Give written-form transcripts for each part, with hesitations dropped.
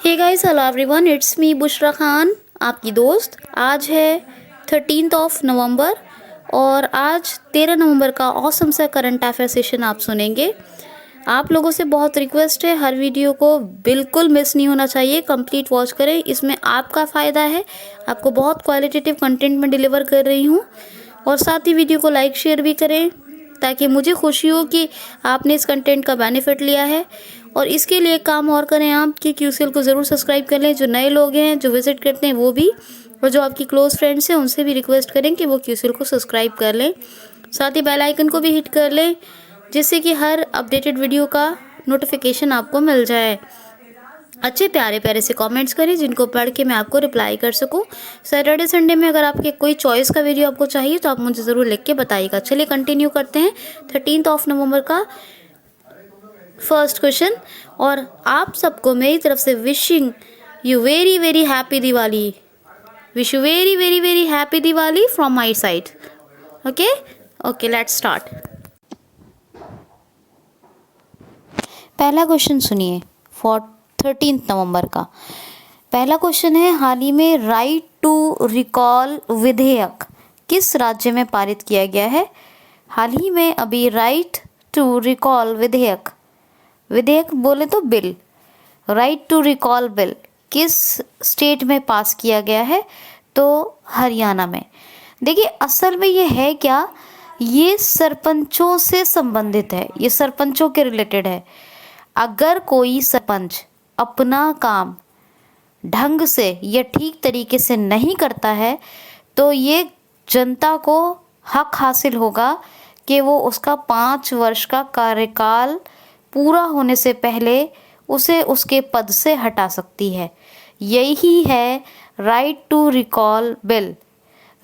Hey guys, hello everyone, it's me Bushra Khan, आपकी दोस्त। आज है 13 नवंबर और आज 13 नवंबर का ऑसम सा करंट अफेयर सेशन आप सुनेंगे। आप लोगों से बहुत रिक्वेस्ट है, हर वीडियो को बिल्कुल मिस नहीं होना चाहिए, कंप्लीट वॉच करें। इसमें आपका फ़ायदा है, आपको बहुत क्वालिटेटिव कंटेंट में डिलीवर कर रही हूँ। और साथ ही वीडियो को लाइक शेयर भी करें ताकि मुझे खुशी हो कि आपने इस कंटेंट का बेनिफिट लिया है। और इसके लिए काम और करें आप कि QCL को ज़रूर सब्सक्राइब कर लें। जो नए लोग हैं, जो विज़िट करते हैं वो भी, और जो आपकी क्लोज फ्रेंड्स हैं उनसे भी रिक्वेस्ट करें कि वो QCL को सब्सक्राइब कर लें। साथ ही बेल आइकन को भी हिट कर लें जिससे कि हर अपडेटेड वीडियो का नोटिफिकेशन आपको मिल जाए। अच्छे प्यारे प्यारे से कमेंट्स करें जिनको पढ़ के मैं आपको रिप्लाई कर सकूं। सैटरडे संडे में अगर आपके कोई चॉइस का वीडियो आपको चाहिए तो आप मुझे ज़रूर लिख के बताइएगा। चलिए कंटिन्यू करते हैं 13 नवंबर का फर्स्ट क्वेश्चन। और आप सबको मेरी तरफ से wishing you very very happy Diwali. Wish you very very very happy Diwali from my side. Okay, let's start. पहला क्वेश्चन सुनिए फॉर 13 नवंबर का। पहला क्वेश्चन है, हाल ही में राइट टू रिकॉल विधेयक किस राज्य में पारित किया गया है? हाल ही में अभी राइट टू रिकॉल विधेयक, विधेयक बोले तो bill, right to recall bill किस स्टेट में पास किया गया है? तो हरियाणा में। देखिए असल में ये है क्या, ये सरपंचों से संबंधित है, ये सरपंचों के रिलेटेड है। अगर कोई सरपंच अपना काम ढंग से या ठीक तरीके से नहीं करता है तो ये जनता को हक हासिल होगा कि वो उसका 5 वर्ष का कार्यकाल पूरा होने से पहले उसे उसके पद से हटा सकती है। यही है right to recall bill,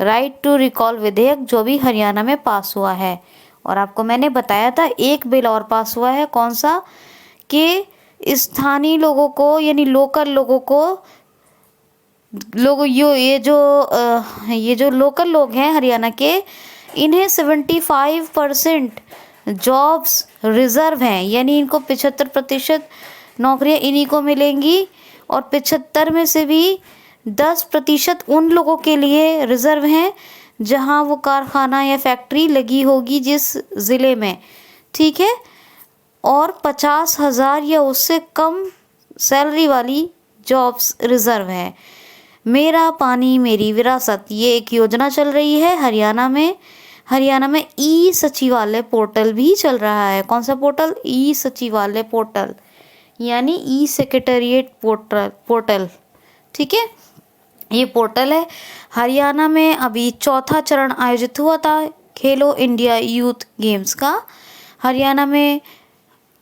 right to recall विधेयक जो भी हरियाणा में पास हुआ है। और आपको मैंने बताया था एक बिल और पास हुआ है, कौन सा, कि स्थानीय लोगों को यानी लोकल लोगों को, ये जो लोकल लोग हैं हरियाणा के, इन्हें 75% जॉब्स रिजर्व हैं, यानी इनको 75% नौकरियां इन्हीं को मिलेंगी। और 75 में से भी 10% उन लोगों के लिए रिजर्व हैं जहां वो कारखाना या फैक्ट्री लगी होगी जिस ज़िले में, ठीक है। और 50,000 या उससे कम सैलरी वाली जॉब्स रिजर्व हैं। मेरा पानी मेरी विरासत, ये एक योजना चल रही है हरियाणा में। हरियाणा में ई सचिवालय पोर्टल भी चल रहा है। कौन सा पोर्टल? ई सचिवालय पोर्टल, यानी ई सेक्रेटेरिएट पोर्टल, ठीक है। ये पोर्टल है। हरियाणा में अभी चौथा चरण आयोजित हुआ था खेलो इंडिया यूथ गेम्स का। हरियाणा में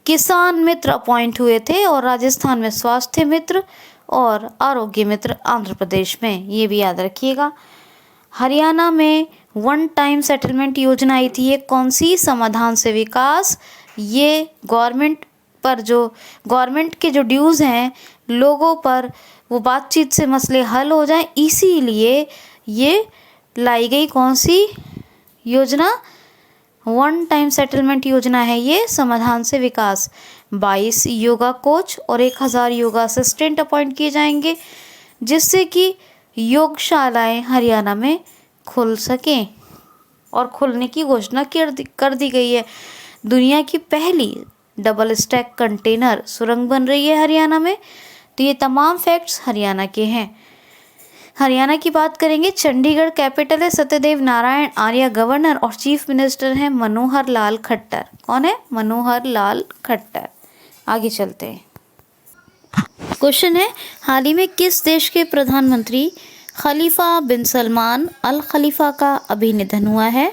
किसान मित्र अपॉइंट हुए थे और राजस्थान में स्वास्थ्य मित्र और आरोग्य मित्र आंध्र प्रदेश में, ये भी याद रखिएगा। हरियाणा में वन टाइम सेटलमेंट योजना आई थी, ये कौन सी? समाधान से विकास। ये गवर्नमेंट पर जो गवर्नमेंट के जो ड्यूज़ हैं लोगों पर, वो बातचीत से मसले हल हो जाएं, इसीलिए ये लाई गई कौन सी योजना? वन टाइम सेटलमेंट योजना है ये, समाधान से विकास। 22 योगा कोच और 1000 योगा असिस्टेंट अपॉइंट किए जाएंगे जिससे कि योगशालाएं हरियाणा में खुल सकें। और खुलने की घोषणा कर दी गई है। दुनिया की पहली डबल स्टैक कंटेनर सुरंग बन रही है हरियाणा में। तो ये तमाम फैक्ट्स हरियाणा के हैं। हरियाणा की बात करेंगे, चंडीगढ़ कैपिटल है। सत्यदेव नारायण आर्य गवर्नर और चीफ मिनिस्टर हैं मनोहर लाल खट्टर। कौन है? मनोहर लाल खट्टर। आगे चलते हैं। क्वेश्चन है, हाल ही में किस देश के प्रधानमंत्री खलीफा बिन सलमान अल खलीफा का अभी निधन हुआ है?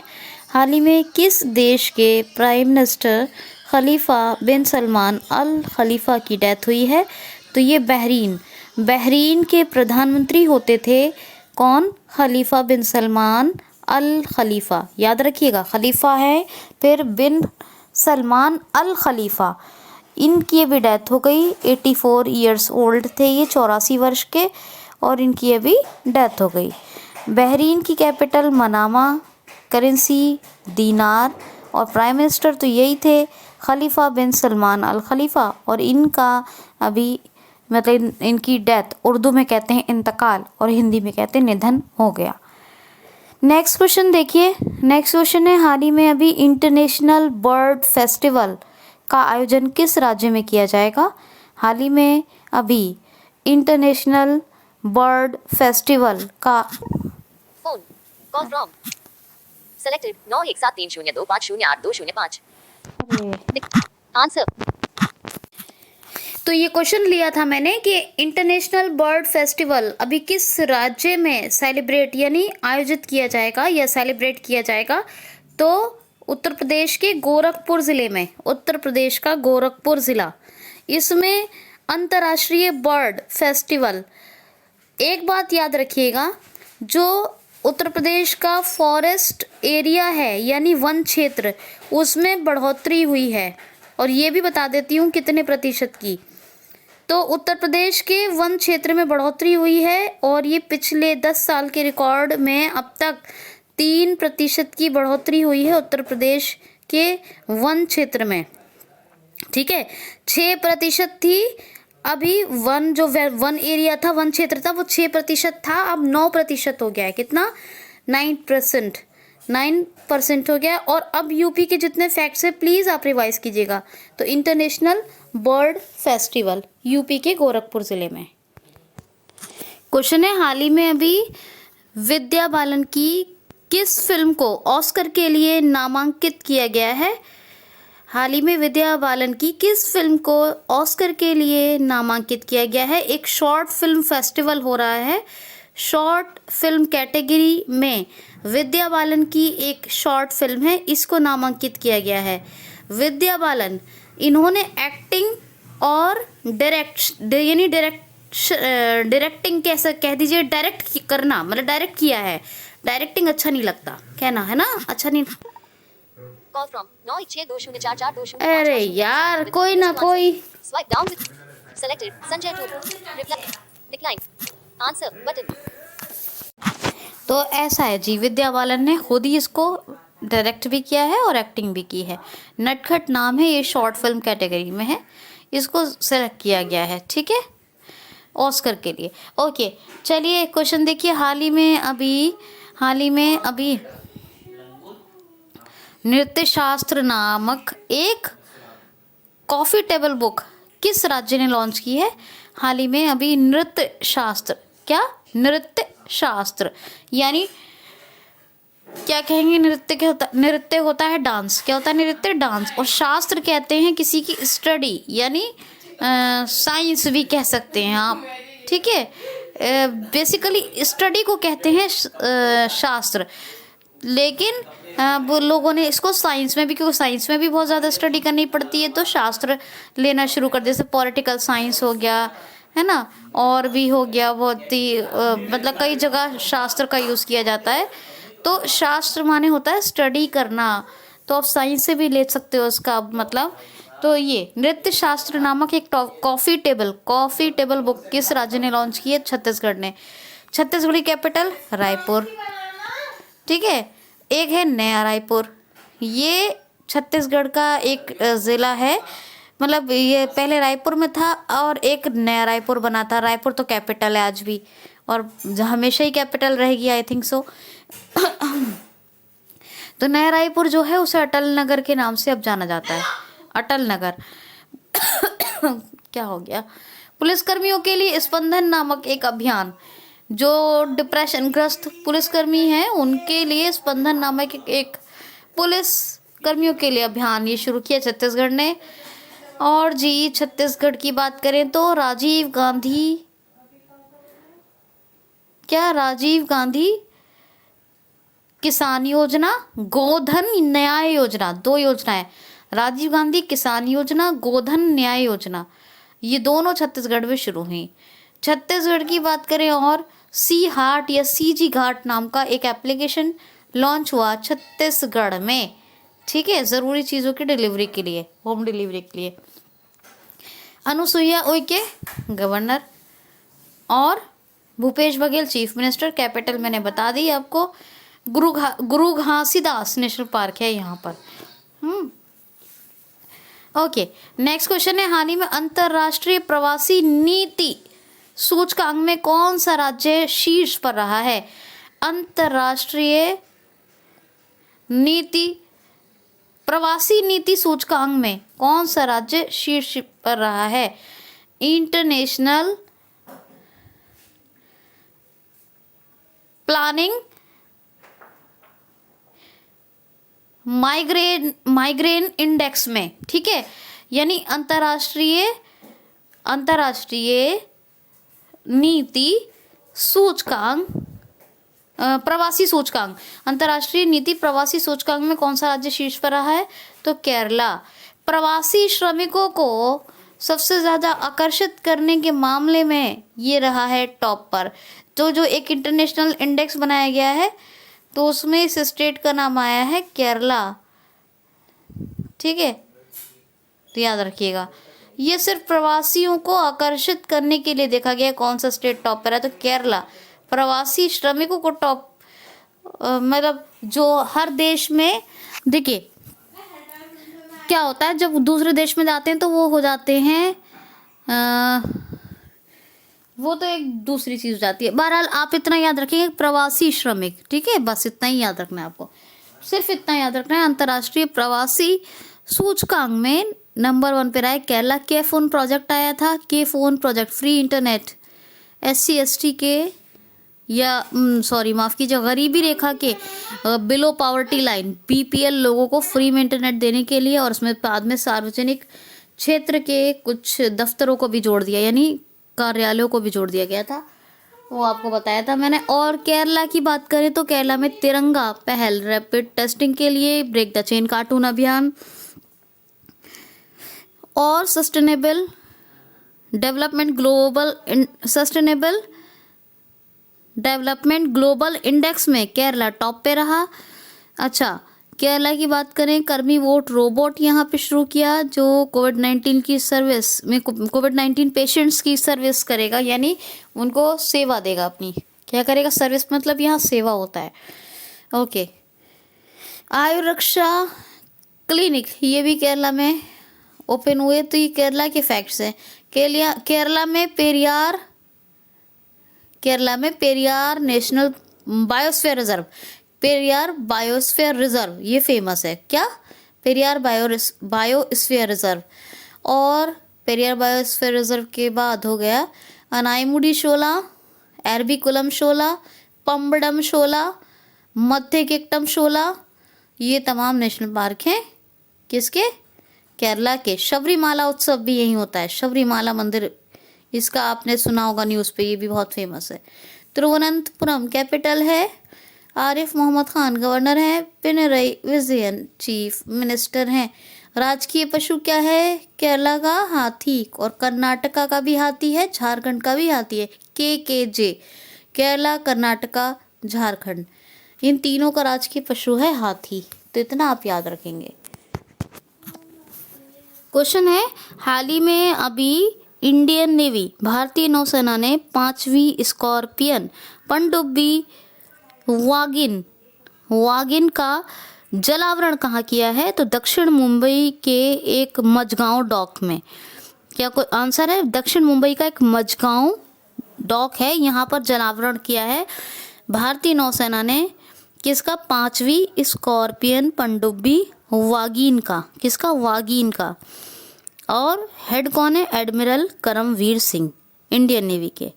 हाल ही में किस देश के प्राइम मिनिस्टर खलीफा बिन सलमान अल खलीफा की डेथ हुई है? तो ये बहरीन के प्रधानमंत्री होते थे। कौन? खलीफा बिन सलमान अल खलीफा, याद रखिएगा, खलीफा है फिर बिन सलमान अल खलीफा। इनकी अभी डेथ हो गई, 84 ईयर्स ओल्ड थे ये, 84 वर्ष के, और इनकी अभी डेथ हो गई। बहरीन की कैपिटल मनामा, करेंसी दीनार, और प्राइम मिनिस्टर तो यही थे खलीफा बिन सलमान अल खलीफा, और इनका अभी मतलब इनकी डेथ, उर्दू में कहते हैं इंतकाल और हिंदी में कहते हैं निधन हो गया। नेक्स्ट क्वेश्चन देखिए। नेक्स्ट क्वेश्चन है, हाल ही में अभी इंटरनेशनल बर्ड फेस्टिवल का आयोजन किस राज्य में किया जाएगा? हाल ही में अभी इंटरनेशनल बर्ड फेस्टिवल का phone call from selected 917302508205 answer. तो ये क्वेश्चन लिया था मैंने कि इंटरनेशनल बर्ड फेस्टिवल अभी किस राज्य में सेलिब्रेट यानी आयोजित किया जाएगा या सेलिब्रेट किया जाएगा? तो उत्तर प्रदेश के गोरखपुर ज़िले में, उत्तर प्रदेश का गोरखपुर ज़िला, इसमें अंतर्राष्ट्रीय बर्ड फेस्टिवल। एक बात याद रखिएगा, जो उत्तर प्रदेश का फॉरेस्ट एरिया है यानी वन क्षेत्र, उसमें बढ़ोतरी हुई है। और ये भी बता देती हूँ कितने प्रतिशत की। तो उत्तर प्रदेश के वन क्षेत्र में बढ़ोतरी हुई है और ये पिछले 10 साल के रिकॉर्ड में अब तक 3% की बढ़ोतरी हुई है उत्तर प्रदेश के वन क्षेत्र में। ठीक है, 6% थी अभी वन, जो वन एरिया था, वन क्षेत्र था, वो 6% था, अब 9% हो गया है। कितना? 9% हो गया। और अब यूपी के जितने फैक्ट्स हैं प्लीज़ आप रिवाइज कीजिएगा। तो इंटरनेशनल बर्ड फेस्टिवल यूपी के गोरखपुर ज़िले में। क्वेश्चन है, हाल ही में अभी विद्या बालन की किस फिल्म को ऑस्कर के लिए नामांकित किया गया है? हाल ही में विद्या बालन की किस फिल्म को ऑस्कर के लिए नामांकित किया गया है? एक शॉर्ट फिल्म फेस्टिवल हो रहा है। शॉर्ट फिल्म कैटेगरी में विद्या बालन की एक शॉर्ट फिल्म है, इसको नामांकित किया गया है। विद्या बालन, इन्होंने एक्टिंग और डायरेक्टिंग कैसे कह दीजिए, डायरेक्ट करना, मतलब डायरेक्ट किया है। डायरेक्टिंग अच्छा नहीं लगता कहना, है ना, अच्छा नहीं। Call from 9162044205। अरे यार, कोई ना कोई। Swipe down with selected Sanjay to reply decline answer button. तो ऐसा है जी, विद्या बालन ने खुद ही इसको डायरेक्ट भी किया है और एक्टिंग भी की है। नटखट नाम है, ये शॉर्ट फिल्म कैटेगरी में है, इसको सेलेक्ट किया गया है। ठीक है, ऑस्कर के लिए। ओके, चलिए क्वेश्चन देखिए। हाल ही में अभी नृत्य शास्त्र नामक एक कॉफी टेबल बुक किस राज्य ने लॉन्च की है? हाल ही में अभी नृत्य शास्त्र, क्या नृत्य शास्त्र यानी क्या कहेंगे, नृत्य होता है डांस। क्या होता है? नृत्य डांस। और शास्त्र कहते हैं किसी की स्टडी यानी साइंस भी कह सकते हैं आप। ठीक है, बेसिकली स्टडी को कहते हैं शास्त्र, लेकिन वो लोगों ने इसको साइंस में भी, क्योंकि साइंस में भी बहुत ज़्यादा स्टडी करनी पड़ती है, तो शास्त्र लेना शुरू कर, जैसे पॉलिटिकल साइंस हो गया, है ना, और भी हो गया बहुत ही मतलब कई जगह शास्त्र का यूज़ किया जाता है। तो शास्त्र माने होता है स्टडी करना, तो आप साइंस से भी ले सकते हो उसका मतलब। तो ये नृत्य शास्त्र नामक एक कॉफ़ी टेबल बुक किस राज्य ने लॉन्च की है? छत्तीसगढ़ ने। छत्तीसगढ़ की कैपिटल रायपुर। ठीक है, एक है नया रायपुर, ये छत्तीसगढ़ का एक ज़िला है, मतलब ये पहले रायपुर में था और एक नया रायपुर बना था। रायपुर तो कैपिटल है आज भी और हमेशा ही कैपिटल रहेगी, आई थिंक सो। तो नया रायपुर जो है उसे अटल नगर के नाम से अब जाना जाता है, अटल नगर। क्या हो गया? पुलिसकर्मियों के लिए स्पंदन नामक एक अभियान, जो डिप्रेशन ग्रस्त पुलिसकर्मी हैं उनके लिए स्पंदन नामक एक पुलिस कर्मियों के लिए अभियान ये शुरू किया छत्तीसगढ़ ने। और जी छत्तीसगढ़ की बात करें तो राजीव गांधी किसान योजना, गोधन न्याय योजना, 2 योजनाएं, राजीव गांधी किसान योजना, गोधन न्याय योजना, ये दोनों छत्तीसगढ़ में शुरू हुई। छत्तीसगढ़ की बात करें और सी हार्ट या सीजी घाट नाम का एक एप्लीकेशन लॉन्च हुआ छत्तीसगढ़ में। ठीक है, ज़रूरी चीज़ों की डिलीवरी के लिए, होम डिलीवरी के लिए। अनुसुईया उइके गवर्नर और Bhupesh Baghel chief minister. Capital मैंने बता दी आपको, गुरु घासीदास नेशनल पार्क है यहाँ पर। ओके, नेक्स्ट क्वेश्चन है, हाल ही में अंतरराष्ट्रीय प्रवासी नीति सूचकांक में कौन सा राज्य शीर्ष पर रहा है? अंतरराष्ट्रीय नीति प्रवासी नीति सूचकांक में कौन सा राज्य शीर्ष पर रहा है? इंटरनेशनल प्लानिंग माइग्रेन इंडेक्स में, ठीक है, यानी अंतरराष्ट्रीय नीति सूचकांक प्रवासी सूचकांक, अंतर्राष्ट्रीय नीति प्रवासी सूचकांक में कौन सा राज्य शीर्ष पर रहा है? तो केरला। प्रवासी श्रमिकों को सबसे ज़्यादा आकर्षित करने के मामले में ये रहा है टॉप पर। तो जो एक इंटरनेशनल इंडेक्स बनाया गया है तो उसमें इस स्टेट का नाम आया है केरला, ठीक है, तो याद रखिएगा। ये सिर्फ प्रवासियों को आकर्षित करने के लिए देखा गया कौन सा स्टेट टॉप पर है, तो केरला। प्रवासी श्रमिकों को टॉप मतलब जो हर देश में, देखिए क्या होता है जब दूसरे देश में जाते हैं तो वो हो जाते हैं वो तो एक दूसरी चीज हो जाती है। बहरहाल आप इतना याद रखेंगे, प्रवासी श्रमिक, ठीक है, बस इतना ही याद रखना है आपको, सिर्फ इतना याद रखना है। अंतर्राष्ट्रीय प्रवासी सूचकांक में नंबर 1 पे रहा है केरला। के फोन प्रोजेक्ट आया था, के phone project, free internet SC ST के या सॉरी माफ़ कीजिए गरीबी रेखा के बिलो पावर्टी लाइन BPL लोगों को फ्री में इंटरनेट देने के लिए, और उसमें बाद में सार्वजनिक क्षेत्र के कुछ दफ्तरों को भी जोड़ दिया, यानी कार्यालयों को भी जोड़ दिया गया था, वो आपको बताया था मैंने। और केरला की बात करें तो केरला में तिरंगा पहल, रैपिड टेस्टिंग के लिए, ब्रेक द चेन कार्टून अभियान और सस्टेनेबल डेवलपमेंट ग्लोबल इंडेक्स में केरला टॉप पे रहा। अच्छा, केरला की बात करें, कर्मी वोट रोबोट यहाँ पे शुरू किया जो कोविड-19 की सर्विस में कोविड-19 पेशेंट्स की सर्विस करेगा, यानी उनको सेवा देगा अपनी। क्या करेगा? सर्विस मतलब यहाँ सेवा होता है। ओके, आयु रक्षा क्लिनिक ये भी केरला में ओपन हुए। तो ये केरला के फैक्ट्स हैं। केरला में Periyar national biosphere reserve, Periyar biosphere reserve ये फेमस है। क्या? Periyar biosphere reserve. और पेरियार बायोस्फीयर रिजर्व के बाद हो गया अनाईमुडी शोला, एरबीकुलम शोला, पम्बडम शोला, मध्य किक्टम शोला, ये तमाम नेशनल पार्क हैं किसके? केरला के। शबरीमाला उत्सव भी यहीं होता है, शबरीमाला मंदिर, इसका आपने सुना होगा न्यूज़ पे, ये भी बहुत फेमस है। तिरुवनंतपुरम कैपिटल है। आरिफ मोहम्मद खान गवर्नर हैं। पिनरई विजयन चीफ मिनिस्टर हैं। राजकीय पशु क्या है? केरला का हाथी, और कर्नाटका का भी हाथी है, झारखंड का भी हाथी है। KKJ, केरला, कर्नाटका, झारखंड, इन तीनों का राजकीय पशु है हाथी। तो इतना आप याद रखेंगे। क्वेश्चन है, हाल ही में अभी इंडियन नेवी भारतीय नौसेना ने 5वीं स्कॉर्पियन पनडुब्बी वागिन का जलावरण कहाँ किया है? तो दक्षिण मुंबई के एक मझगांव डॉक में। क्या कोई आंसर है? दक्षिण मुंबई का एक मझगांव डॉक है, यहाँ पर जलावरण किया है भारतीय नौसेना ने। किसका? 5वीं स्कॉर्पियन पनडुब्बी वागिन का। किसका? वागिन का। और हेड कौन है? Admiral Karamvir Singh, Indian navy के।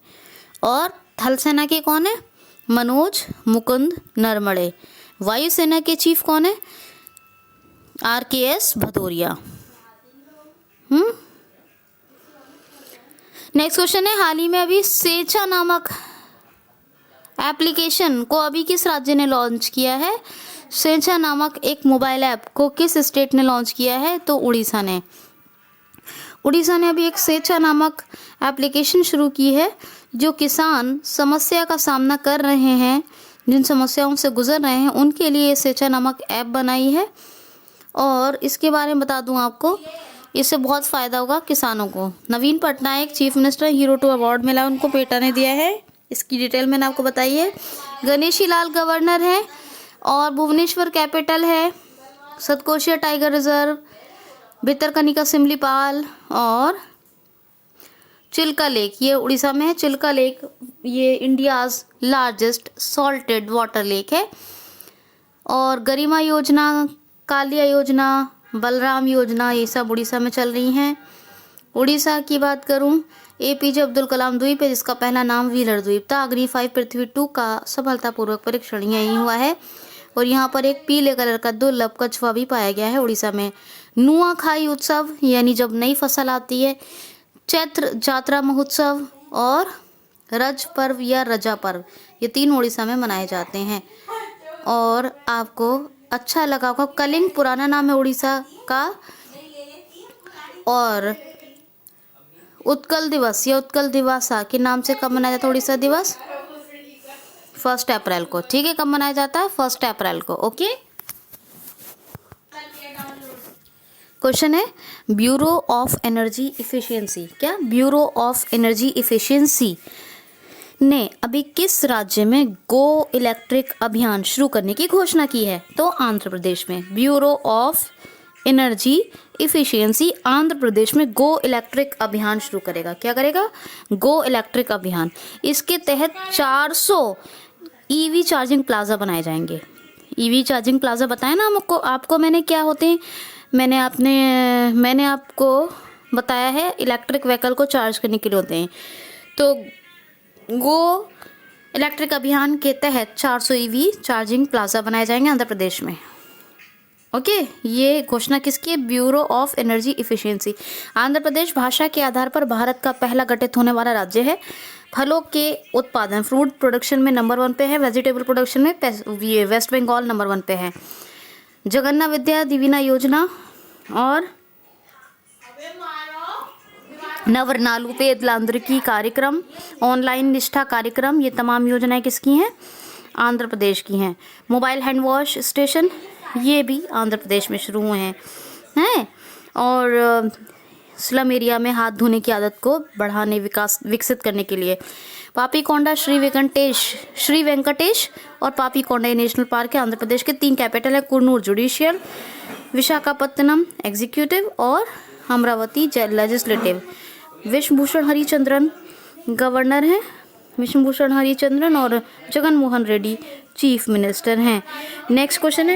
और थल सेना के कौन है? मनोज मुकुंद नरवणे। वायुसेना के चीफ कौन है? RKS भदौरिया। नेक्स्ट क्वेश्चन है, हाल ही में अभी सेचा नामक एप्लीकेशन को अभी किस राज्य ने लॉन्च किया है? सेचा नामक एक मोबाइल ऐप को किस स्टेट ने लॉन्च किया है? तो उड़ीसा ने। उड़ीसा ने अभी एक सेचा नामक एप्लीकेशन शुरू की है, जो किसान समस्या का सामना कर रहे हैं, जिन समस्याओं से गुजर रहे हैं, उनके लिए सेचा नामक ऐप बनाई है। और इसके बारे में बता दूं आपको, इससे बहुत फ़ायदा होगा किसानों को। Naveen Patnaik chief minister hero 2 award मिला उनको, पेटा ने दिया है। इसकी डिटेल मैंने आपको बताई है। गणेशी लाल गवर्नर है। और भुवनेश्वर कैपिटल है। सतकोशिया टाइगर रिजर्व भितरकनिका, सिमलीपाल और चिल्का लेक, ये उड़ीसा में है। चिल्का लेक ये India's largest salted water lake है। और गरिमा योजना, कालिया योजना, बलराम योजना, ये सब उड़ीसा में चल रही हैं। उड़ीसा की बात करूं, एपीजे अब्दुल कलाम द्वीप है जिसका पहला नाम व्हीलर द्वीप था। अग्नि 5 पृथ्वी 2 का सफलतापूर्वक परीक्षण यहीं हुआ है। और यहाँ पर एक पीले कलर का दुर्लभ कछुआ भी पाया गया है उड़ीसा में। नुआखाई उत्सव यानी जब नई फसल आती है, चैत्र जात्रा महोत्सव और रज पर्व या रजा पर्व, ये 3 उड़ीसा में मनाए जाते हैं। और आपको अच्छा लगा होगा, कलिंग पुराना नाम है उड़ीसा का। और उत्कल दिवस या उत्कल दिवसा के नाम से कब मनाया जाता है उड़ीसा दिवस? 1 अप्रैल को। ठीक है, कब मनाया जाता है? 1 अप्रैल को। ओके। क्वेश्चन है ब्यूरो ऑफ एनर्जी इफिशियंसी। क्या? ब्यूरो ऑफ एनर्जी इफिशियंसी ने अभी किस राज्य में गो इलेक्ट्रिक अभियान शुरू करने की घोषणा की है? तो आंध्र प्रदेश में। Bureau of energy efficiency Andhra Pradesh में गो इलेक्ट्रिक अभियान शुरू करेगा। क्या करेगा? गो इलेक्ट्रिक अभियान। इसके तहत 400 ईवी चार्जिंग प्लाजा बनाए जाएंगे। ईवी चार्जिंग प्लाजा बताया ना आपको मैंने क्या होते हैं। मैंने आपको बताया है इलेक्ट्रिक व्हीकल को चार्ज करने के लिए होते हैं। तो गो इलेक्ट्रिक अभियान के तहत 400 ईवी चार्जिंग प्लाजा बनाए जाएंगे आंध्र प्रदेश में। ओके, ये घोषणा किसकी है? Bureau of energy efficiency. Andhra Pradesh भाषा के आधार पर भारत का पहला गठित होने वाला राज्य है। फलों के उत्पादन फ्रूट प्रोडक्शन में नंबर 1 पे है। वेजिटेबल प्रोडक्शन में ये वेस्ट बंगाल नंबर 1 पे है। जगन्ना विद्या दिविना योजना और नवरनालु पेदलांद्रिकी कार्यक्रम, ऑनलाइन निष्ठा कार्यक्रम, ये तमाम योजनाएं किसकी हैं? आंध्र प्रदेश की हैं। मोबाइल हैंड वॉश स्टेशन, ये भी आंध्र प्रदेश में शुरू हुए हैं। और स्लम एरिया में हाथ धोने की आदत को बढ़ाने विकसित करने के लिए पापीकोंडा, श्री वेंकटेश और पापीकोंडा नेशनल पार्क है। आंध्र प्रदेश के 3 कैपिटल है, कुर्नूल जुडिशियल, विशाखापत्तनम एग्जीक्यूटिव और अमरावती लेजिस्लेटिव। विश्वभूषण हरिचंद्रन गवर्नर हैं। विश्वभूषण हरिचंद्रन और जगन मोहन रेड्डी चीफ मिनिस्टर हैं। नेक्स्ट क्वेश्चन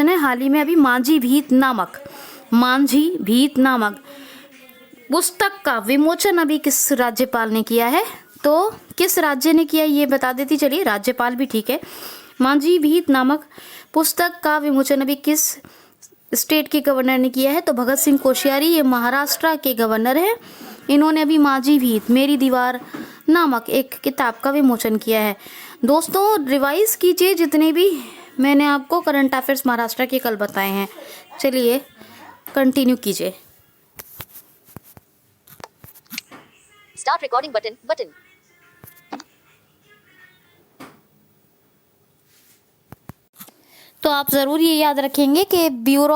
है हाल ही में अभी मांझी भीत नामक पुस्तक का विमोचन अभी किस राज्यपाल ने किया है? तो किस राज्य ने किया ये बता देती चलिए, राज्यपाल भी ठीक है। मांझी भीत नामक पुस्तक का विमोचन अभी किस स्टेट के गवर्नर ने किया है? तो भगत सिंह कोश्यारी, ये महाराष्ट्र के गवर्नर है। इन्होंने अभी मांझी भीत मेरी दीवार नामक एक किताब का विमोचन किया है। दोस्तों रिवाइज कीजिए जितने भी मैंने आपको करंट अफेयर्स महाराष्ट्र के कल बताए हैं। चलिए कंटिन्यू कीजिए। Start recording button. तो आप ज़रूर ये याद रखेंगे कि ब्यूरो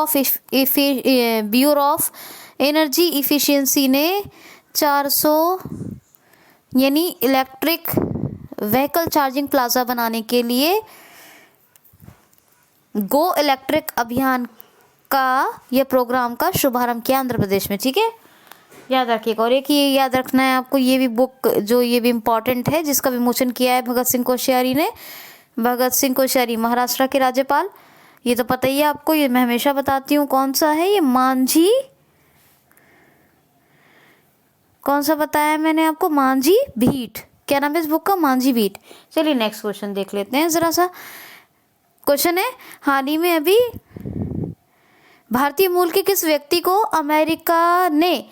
ऑफ एनर्जी इफिशियंसी ने 400 यानी इलेक्ट्रिक व्हीकल चार्जिंग प्लाजा बनाने के लिए गो इलेक्ट्रिक अभियान का यह प्रोग्राम का शुभारंभ किया आंध्र प्रदेश में। ठीक है, याद रखिएगा। और एक ये याद रखना है आपको, ये भी बुक जो ये भी इम्पॉर्टेंट है जिसका विमोचन किया है भगत सिंह कोश्यारी ने। भगत सिंह कोश्यारी महाराष्ट्र के राज्यपाल, ये तो पता ही है आपको, ये मैं हमेशा बताती हूँ। कौन सा है ये? मांझी, कौन सा बताया मैंने आपको? मांझी भीट। क्या नाम है इस बुक का? मांझी भीट। चलिए नेक्स्ट क्वेश्चन देख लेते हैं जरा सा। क्वेश्चन है हाल ही में अभी भारतीय मूल के किस व्यक्ति को अमेरिका ने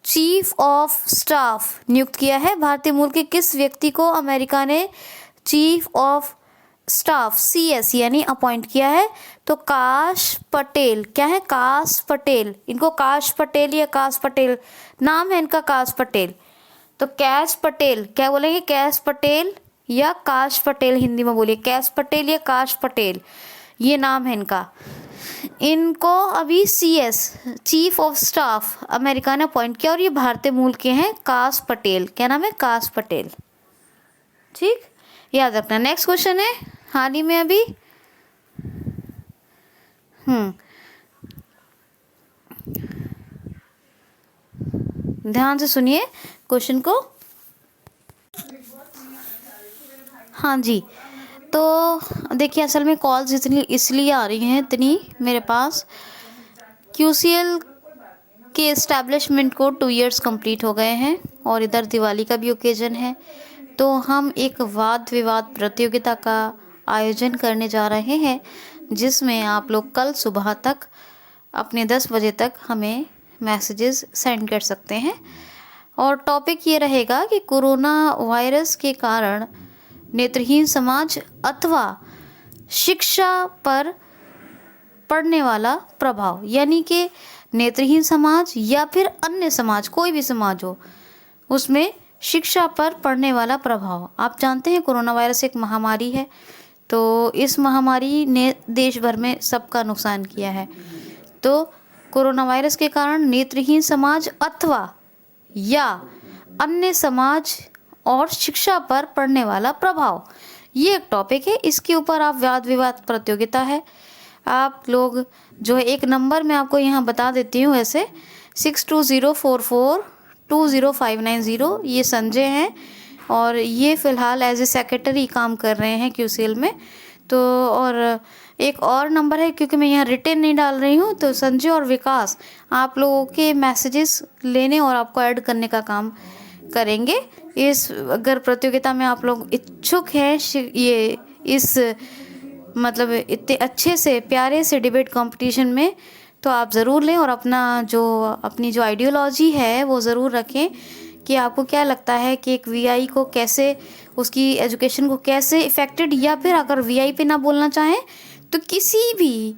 चीफ ऑफ स्टाफ नियुक्त किया है? भारतीय मूल के किस व्यक्ति को अमेरिका ने चीफ ऑफ स्टाफ CS यानी अपॉइंट किया है? तो काश पटेल। क्या है? काश पटेल। इनको काश पटेल या काश पटेल नाम है इनका, काश पटेल। तो कैश पटेल, क्या बोलेंगे? कैश पटेल या काश पटेल, हिंदी में बोलिए। कैश पटेल या काश पटेल, ये नाम है इनका। इनको अभी CS chief of staff America ने अपॉइंट किया और ये भारतीय मूल के हैं, काश पटेल। क्या नाम है? काश पटेल। ठीक, याद रखना। नेक्स्ट क्वेश्चन है हाल ही में अभी ध्यान से सुनिए क्वेश्चन को। हाँ जी, तो देखिए असल में कॉल्स इसलिए आ रही हैं इतनी मेरे पास, QCL के इस्टेब्लिशमेंट को 2 इयर्स कंप्लीट हो गए हैं और इधर दिवाली का भी ओकेजन है, तो हम एक वाद विवाद प्रतियोगिता का आयोजन करने जा रहे हैं, जिसमें आप लोग कल सुबह तक अपने 10 बजे तक हमें मैसेजेस सेंड कर सकते हैं। और टॉपिक ये रहेगा कि कोरोना वायरस के कारण नेत्रहीन समाज अथवा शिक्षा पर पड़ने वाला प्रभाव, यानी कि नेत्रहीन समाज या फिर अन्य समाज, कोई भी समाज हो, उसमें शिक्षा पर पड़ने वाला प्रभाव। आप जानते हैं कोरोना वायरस एक महामारी है, तो इस महामारी ने देश भर में सबका नुकसान किया है। तो कोरोना वायरस के कारण नेत्रहीन समाज अथवा या अन्य समाज और शिक्षा पर पड़ने वाला प्रभाव, ये एक टॉपिक है। इसके ऊपर आप वाद विवाद प्रतियोगिता है, आप लोग जो है एक नंबर मैं आपको यहाँ बता देती हूँ, ऐसे 6204420590, ये संजय हैं और ये फ़िलहाल एज ए सेक्रेटरी काम कर रहे हैं QCL में। तो और एक और नंबर है, क्योंकि मैं यहाँ रिटन नहीं डाल रही हूँ, तो संजय और विकास आप लोगों के मैसेजेस लेने और आपको ऐड करने का काम करेंगे। इस अगर प्रतियोगिता में आप लोग इच्छुक हैं, ये इस मतलब इतने अच्छे से प्यारे से डिबेट कंपटीशन में, तो आप ज़रूर लें और अपनी जो आइडियोलॉजी है वो ज़रूर रखें कि आपको क्या लगता है कि एक VI को कैसे, उसकी एजुकेशन को कैसे इफ़ेक्टेड, या फिर अगर VI पे ना बोलना चाहें तो किसी भी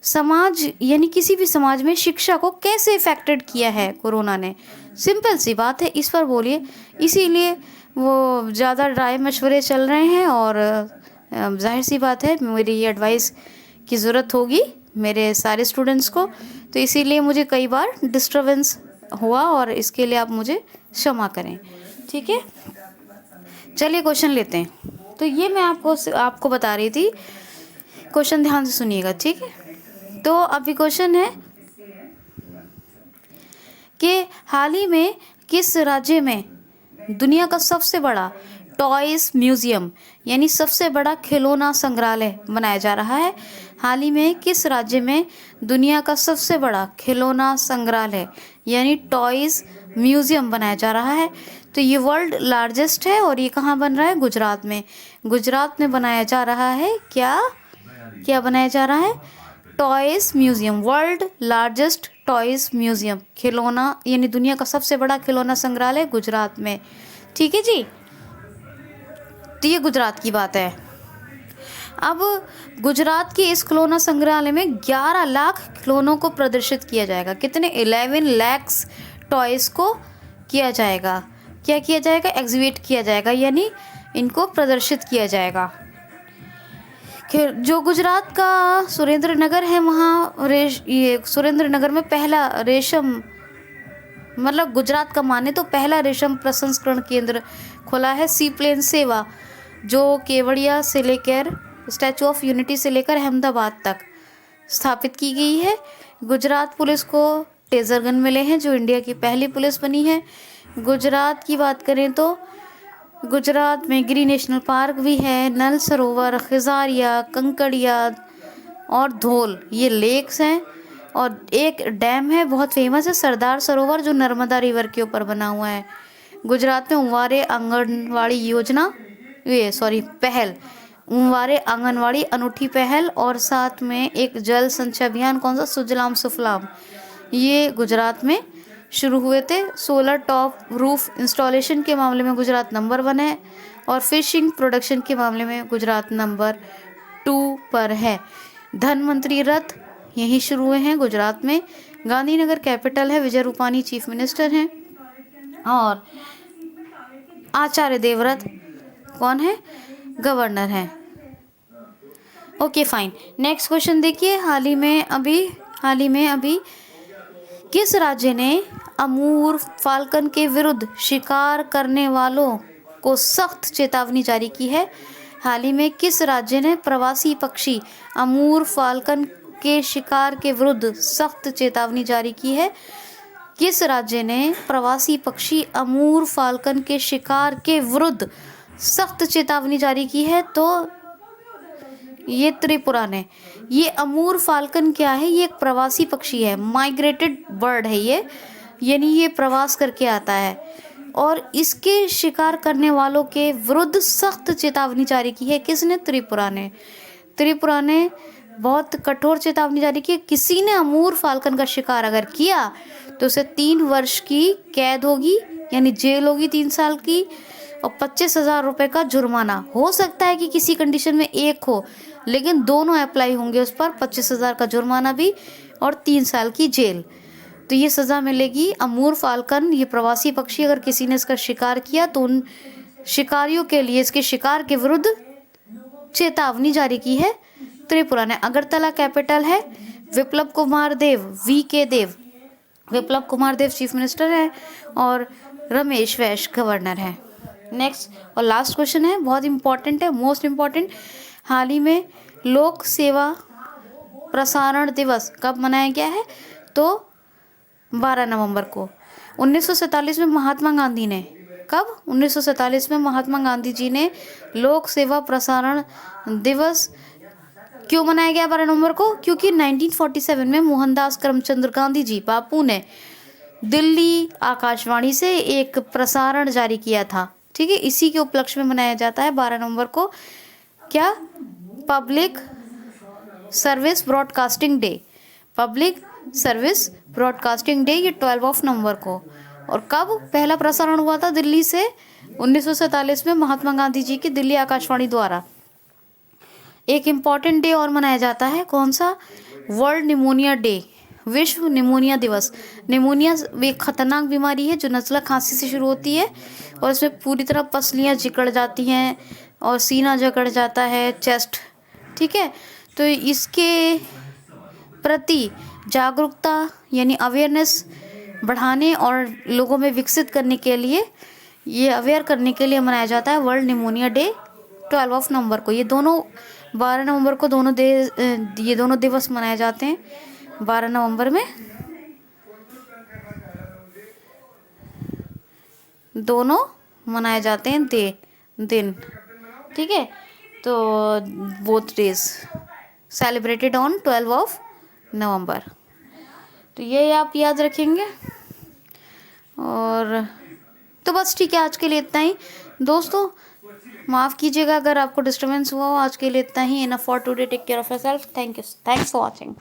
समाज, यानी किसी भी समाज में शिक्षा को कैसे इफ़ेक्टेड किया है कोरोना ने। सिंपल सी बात है, इस पर बोलिए। इसीलिए वो ज़्यादा राय मशवरे चल रहे हैं और जाहिर सी बात है मेरी ये एडवाइस की ज़रूरत होगी मेरे सारे स्टूडेंट्स को, तो इसीलिए मुझे कई बार डिस्टर्बेंस हुआ और इसके लिए आप मुझे क्षमा करें, ठीक है। चलिए क्वेश्चन लेते हैं। तो ये मैं आपको बता रही थी, क्वेश्चन ध्यान से सुनिएगा, ठीक है। तो अभी क्वेश्चन है कि हाल ही में किस राज्य में दुनिया का सबसे बड़ा टॉयज म्यूजियम, यानी सबसे बड़ा खिलौना संग्रहालय बनाया जा रहा है। हाल ही में किस राज्य में दुनिया का सबसे बड़ा खिलौना संग्रहालय यानी टॉयज म्यूजियम बनाया जा रहा है। तो ये वर्ल्ड लार्जेस्ट है और ये कहाँ बन रहा है? गुजरात में। गुजरात में बनाया जा रहा है क्या बनाया जा रहा है? Toys museum, world largest toys museum, खिलौना यानी दुनिया का सबसे बड़ा खिलौना संग्रहालय गुजरात में, ठीक है जी। तो ये गुजरात की बात है। अब गुजरात के इस खिलौना संग्रहालय में 11 लाख खिलौनों को प्रदर्शित किया जाएगा। कितने? 11 lakhs टॉयज को किया जाएगा। क्या किया जाएगा? एग्जिबिट किया जाएगा, यानी इनको प्रदर्शित किया जाएगा। जो गुजरात का सुरेंद्र नगर है, वहाँ ये सुरेंद्र नगर में पहला रेशम, मतलब गुजरात का माने तो पहला रेशम प्रसंस्करण केंद्र खुला है। सी प्लेन सेवा जो केवड़िया से लेकर स्टैचू ऑफ यूनिटी से लेकर अहमदाबाद तक स्थापित की गई है। गुजरात पुलिस को टेजर गन मिले हैं, जो इंडिया की पहली पुलिस बनी है। गुजरात की बात करें तो गुजरात में गिरी नेशनल पार्क भी है, नल सरोवर, खिजारिया, कंकड़िया और धोल, ये लेक्स हैं। और एक डैम है बहुत फेमस है, सरदार सरोवर, जो नर्मदा रिवर के ऊपर बना हुआ है। गुजरात में उंवारे आंगनवाड़ी योजना, पहल, उंवारे आंगनवाड़ी अनूठी पहल, और साथ में एक जल संचय अभियान, कौन सा? सुजलाम सुफलाम, ये गुजरात में शुरू हुए थे। सोलर टॉप रूफ इंस्टॉलेशन के मामले में गुजरात नंबर 1 है और फिशिंग प्रोडक्शन के मामले में गुजरात नंबर 2 पर है। धनवंतरी रथ यहीं शुरू हुए हैं गुजरात में। गांधीनगर कैपिटल है, विजय रूपानी चीफ मिनिस्टर हैं और आचार्य देवव्रत कौन है? गवर्नर हैं। ओके फाइन, नेक्स्ट क्वेश्चन देखिए। हाल ही में अभी किस राज्य ने अमूर फाल्कन के विरुद्ध शिकार करने वालों को सख्त चेतावनी जारी की है? हाल ही में किस राज्य ने प्रवासी पक्षी अमूर फाल्कन के शिकार के विरुद्ध सख्त चेतावनी जारी की है? किस राज्य ने प्रवासी पक्षी अमूर फाल्कन के शिकार के विरुद्ध सख्त चेतावनी जारी की है? तो ये त्रिपुरा ने। ये अमूर फाल्कन क्या है? ये एक प्रवासी पक्षी है, माइग्रेटेड बर्ड है ये, यानी ये प्रवास करके आता है और इसके शिकार करने वालों के विरुद्ध सख्त चेतावनी जारी की है। किसने? त्रिपुरा ने। त्रिपुरा ने बहुत कठोर चेतावनी जारी की, किसी ने अमूर फाल्कन का शिकार अगर किया तो उसे 3 वर्ष की कैद होगी, यानी जेल होगी 3 साल की, और 25,000 रुपये का जुर्माना। हो सकता है कि किसी कंडीशन में एक हो, लेकिन दोनों अप्लाई होंगे उस पर, 25,000 का जुर्माना भी और 3 साल की जेल। तो ये सज़ा मिलेगी। अमूर फाल्कन, ये प्रवासी पक्षी, अगर किसी ने इसका शिकार किया तो उन शिकारियों के लिए इसके शिकार के विरुद्ध चेतावनी जारी की है त्रिपुरा ने। अगरतला कैपिटल है। विप्लव कुमार देव, VK देव, विप्लव कुमार देव चीफ मिनिस्टर है और रमेश वैश गवर्नर है। नेक्स्ट और लास्ट क्वेश्चन है, बहुत इंपॉर्टेंट है, मोस्ट इम्पॉर्टेंट। हाल ही में लोक सेवा प्रसारण दिवस कब मनाया गया है? तो 12 नवंबर को। 1947 में महात्मा गांधी ने, कब? 1947 में महात्मा गांधी जी ने लोक सेवा प्रसारण दिवस क्यों मनाया गया 12 नवंबर को? क्योंकि 1947 में मोहनदास करमचंद गांधी जी, बापू ने दिल्ली आकाशवाणी से एक प्रसारण जारी किया था, ठीक है, इसी के उपलक्ष्य में मनाया जाता है 12 नवंबर को। क्या? Public service broadcasting day. Public service broadcasting day, ये 12 नवंबर को। और कब पहला प्रसारण हुआ था दिल्ली से? 1947 में महात्मा गांधी जी की दिल्ली आकाशवाणी द्वारा। एक इम्पॉर्टेंट डे और मनाया जाता है, कौन सा? वर्ल्ड निमोनिया डे, विश्व निमोनिया दिवस। निमोनिया एक खतरनाक बीमारी है जो नज़ला खांसी से शुरू होती है और इसमें पूरी तरह पसलियाँ जिकड़ जाती हैं और सीना जकड़ जाता है, चेस्ट, ठीक है। तो इसके प्रति जागरूकता यानी अवेयरनेस बढ़ाने और लोगों में विकसित करने के लिए, ये अवेयर करने के लिए मनाया जाता है वर्ल्ड निमोनिया डे 12 नवंबर को। ये दोनों 12 नवंबर को ये दोनों दिवस मनाए जाते हैं 12 नवंबर में, दोनों मनाए जाते हैं दिन, ठीक है। तो बोथ डेज सेलिब्रेटेड ऑन 12 नवंबर। तो ये आप याद रखेंगे। और तो बस ठीक है, आज के लिए इतना ही दोस्तों। माफ़ कीजिएगा अगर आपको डिस्टर्बेंस हुआ हो। आज के लिए इतना ही। Enough for today. Take care of yourself. Thank you. Thanks for watching.